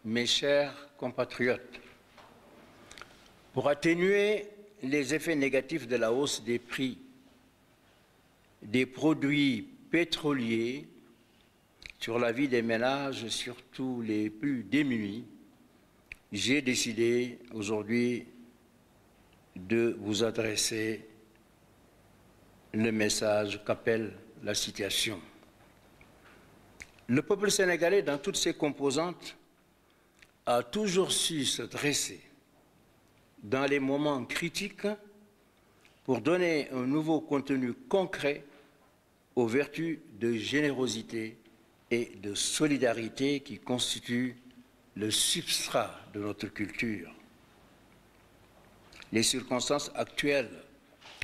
Mes chers compatriotes, pour atténuer les effets négatifs de la hausse des prix des produits pétroliers sur la vie des ménages, surtout les plus démunis, j'ai décidé aujourd'hui de vous adresser le message qu'appelle la situation. Le peuple sénégalais, dans toutes ses composantes, a toujours su se dresser dans les moments critiques pour donner un nouveau contenu concret aux vertus de générosité et de solidarité qui constituent le substrat de notre culture. Les circonstances actuelles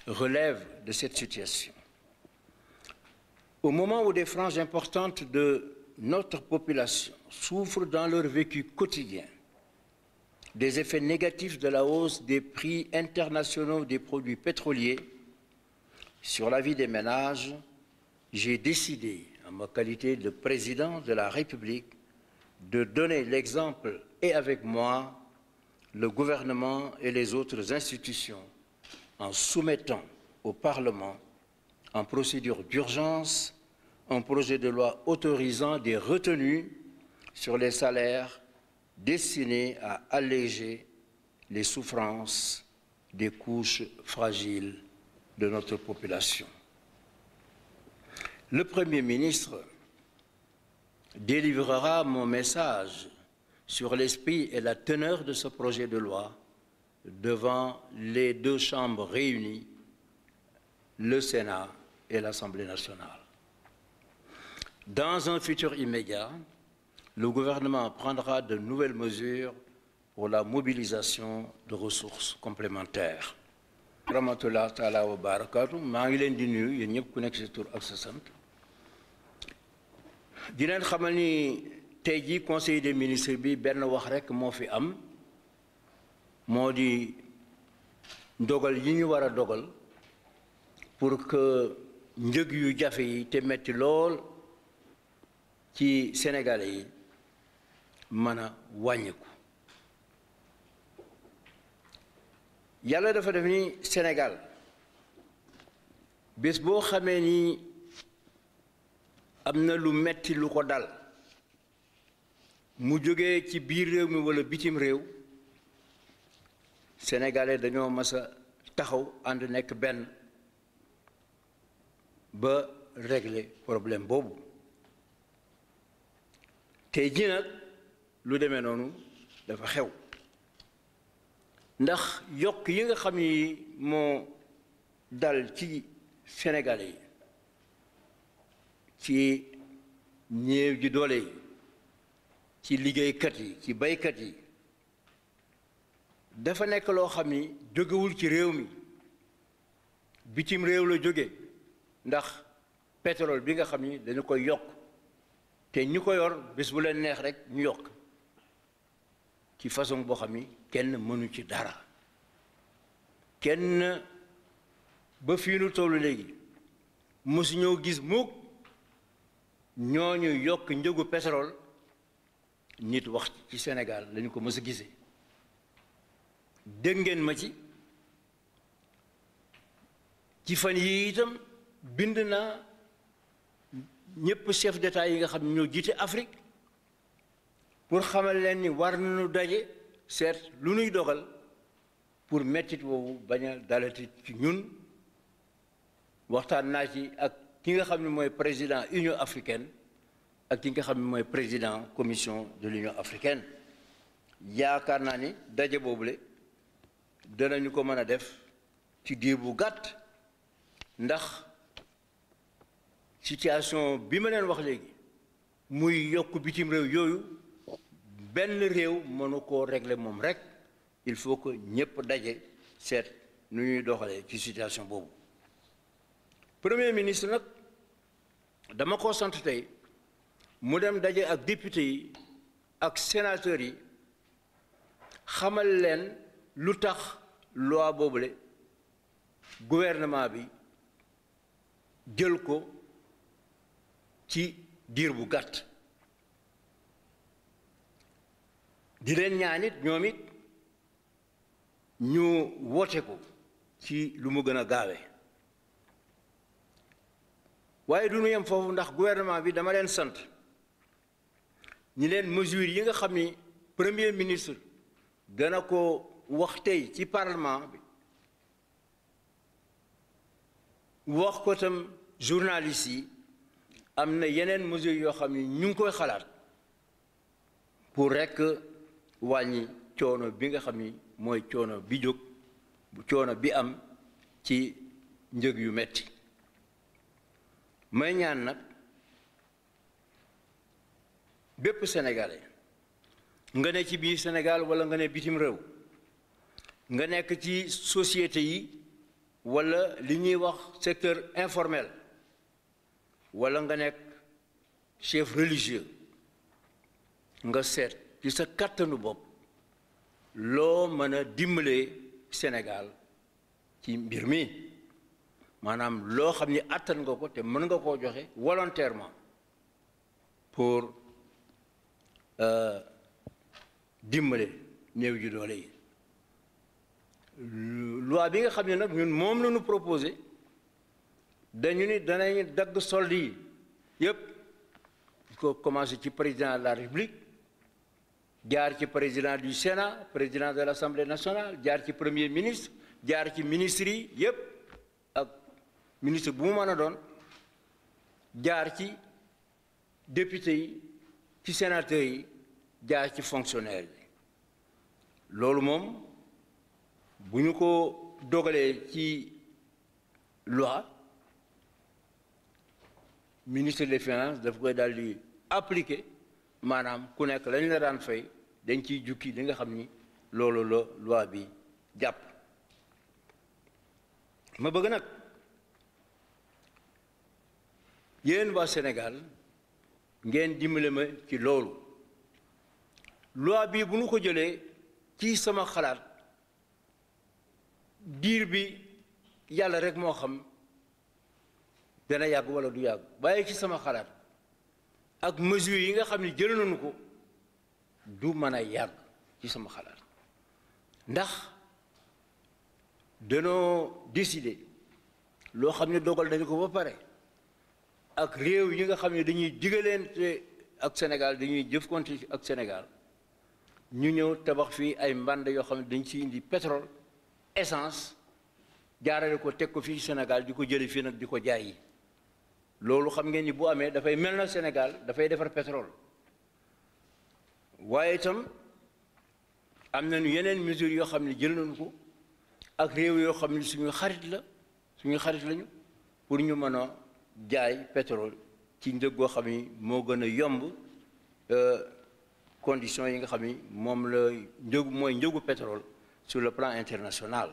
relèvent de cette situation. Au moment où des franges importantes de notre population souffre dans leur vécu quotidien des effets négatifs de la hausse des prix internationaux des produits pétroliers sur la vie des ménages, j'ai décidé, en ma qualité de président de la République, de donner l'exemple et avec moi, le gouvernement et les autres institutions, en soumettant au Parlement, en procédure d'urgence, un projet de loi autorisant des retenues sur les salaires destinés à alléger les souffrances des couches fragiles de notre population. Le Premier ministre délivrera mon message sur l'esprit et la teneur de ce projet de loi devant les deux chambres réunies, le Sénat et l'Assemblée nationale. Dans un futur immédiat, le gouvernement prendra de nouvelles mesures pour la mobilisation de ressources complémentaires. Rahmatullah taala wa barakatuh, maa ngi leen di nuyu yéen ñëpp ku nekk ci tur ak sa sant di leen xamal ni tey jii conseil des ministres bi benn wax rekk moo fi am moo di ndogal yi ñu war a dogal pour que njëg yu jafe yi te metti lool ci Sénégalais yi mën a wàññiku yàlla dafa def ni Sénégal bés boo xamee ni am na lu metti lu ko dal mu jógee ci biir réew mi walla bitim réew Sénégalais dañoo mas a taxaw ànd nekk benn ba régler problème boobu tey jii nag lu demee noonu dafa xew ndax yokk yi nga xam ni moo dal ci Sénégalais yi ci ñéew ji doole yi ci liggéeykat yi ci baykat yi dafa nekk loo xam ni jógewul ci réew mi bitim réew la jóge ndax pétrole bi nga xam ni dañu koy yokk te ñu ko yor bés bu leen neex rek ñu yokk ci façon boo xam ni kenn mënu ci dara kenn ba fii nu tollu léegi mosu ñoo gis mukk ñooñu yokk njëgu pétrole nit wax ci Sénégal lañu ko mës a gisee dégg ngeen ma ci fan yi itam bind naa ñépp chef d'État yi nga xam ne ñoo jiite Afrique pour xamal leen ni war nañu daje seet lu nuy dogal pour mettit woowu bañ a dalati ci ñun waxtaan naa ci ak ki nga xam ne mooy président Union africaine ak ki nga xam ne mooy président commission de l'Union africaine yaakaar naa ni daje boobule danañu ko mën a def ci diir bu gàtt ndax situation bi ma leen wax léegi muy yokk bitim réew yooyu benn réew mënu koo régler moom rek il faut que ñépp daje seet nu ñuy doxalee ci situation boobu premier ministre nag dama ko sant tey mu dem daje ak député yi ak sénateurs yi xamal leen lu tax loi boobule gouvernement bi jël ko ci diir bu gàtt di leen ñaan it ñoom it ñu woote ko ci lu mu gën a gaawee waaye du ñu yem foofu ndax gouvernement bi dama leen sant ñi leen mesures yi nga xam ni premier ministre dana ko wax tey ci parlement bi wax ko tam journalistes yi am na yeneen mesures yoo xam ni ñu ngi koy xalaat pour rekk wàññi coono bi nga xam ni mooy coono bi jóg coono bi am ci njëg yu metti may ñaan nag bépp sénégalais nga ne ci biir Sénégal walla nga ne bitim réew nga nekk ci société yi walla li ñuy wax secteur informel walla nga nekk chef religieux nga seet ci sa kàttanu bopp loo mën a dimbalee Sénégal ci mbir mi maanaam loo xam ni àttan nga ko te mën nga koo joxe volontairement pour dimbale néew ji doole yi loi bi nga xam ne nag ñun moom la ñu proposé dañu ni danañu dagg solde yi yépp di ko commencé ci président de la République jaar ci président du Sénat président de l'Assemblée nationale jaar ci premier ministre jaar ci ministres yi yépp ak ministre bu mu mën a doon jaar ci député yi ci sénateurs yi jaar ci fonctionnaires yi loolu moom bu ñu ko dogalee ci loi ministre des finances daf koy daal di appliquer maanaam ku nekk lañ la daan fay dañ ciy jukki li nga xam ni loolu la loi bi jàpp ma bëgg nag yéen waa Sénégal ngeen dimbale ma ci loolu loi bi bu ñu ko jëlee ci sama xalaat diir bi yàlla rek moo xam dana yàgg walla du yàgg waaye ci sama xalaat ak mesures yi nga xam ne jël nañu ko du mën a yàgg ci sama xalaat ndax danoo décider loo xam ne dogal nañu ko ba pare ak réew yi nga xam ne dañuy digaleente ak Sénégal dañuy jëfkonte ak Sénégal ñu ñëw tabax fii ay mbànd yoo xam ne dañ ci indi pétrole essence jaarale ko teg ko fii Sénégal di ko jële fii nag di ko jaay yi loolu xam ngeen ni bu amee dafay mel na Sénégal dafay defar pétrole waaye itam am nañu yeneen mesures yoo xam ne jël nañu ko ak réew yoo xam ne suñu xarit lañu pour ñu mën a jaay pétrole ci njëg goo xam ni moo gën a yomb conditions yi nga xam ni moom la njëgu mooy njëgu pétrole sur le plan international